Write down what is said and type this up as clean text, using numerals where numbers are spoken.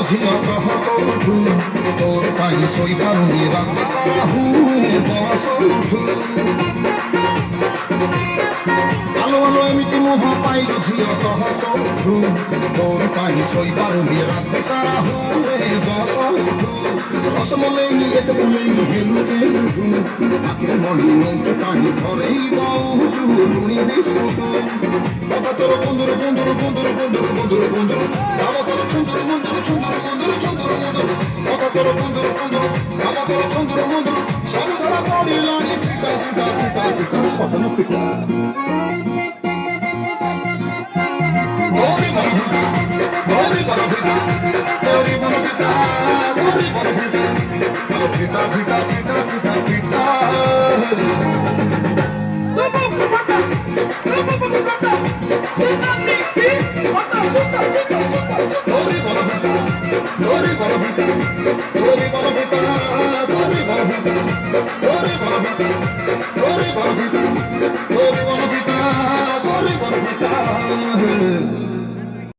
ঝিয়া কহ কৌঠু তোর পাই সই পারুনি রাতে সারা হুয়ে বসৌঠু আলো আলো এমিতি মোহ পাইল ঝিয়া কহ কৌঠু তোর পাই সই পারুনি রাতে সারা হুয়ে বসৌঠু রসমলাই নিয়ে তুলেই হেলু হেলু আখির মনি নৌচু টানি ধরেই দৌচু টুনি বিস্কুটু বাবা তোর বন্ধুর বন্ধুর বন্ধুর বন্ধুর বন্ধুর বন্ধুর বাবা তোর সুন্দর বন্ধুর সুন্দর বন্ধুর সুন্দর বন্ধুর বাবা তোর বন্ধুর বন্ধুর বাবা তোর সুন্দর বন্ধুর সব ধরা পড়িলানি পিটা পিটা পিটা পিটা সহন পিটা গৌরী বল পিটা গৌরী বল পিটা গৌরী বল পিটা গৌরী বল পিটা পিটা পিটা পিটা পিটা পিটা Gori bolo bita, gori bolo bita, gori bolo bita, gori bolo bita, gori bolo bita.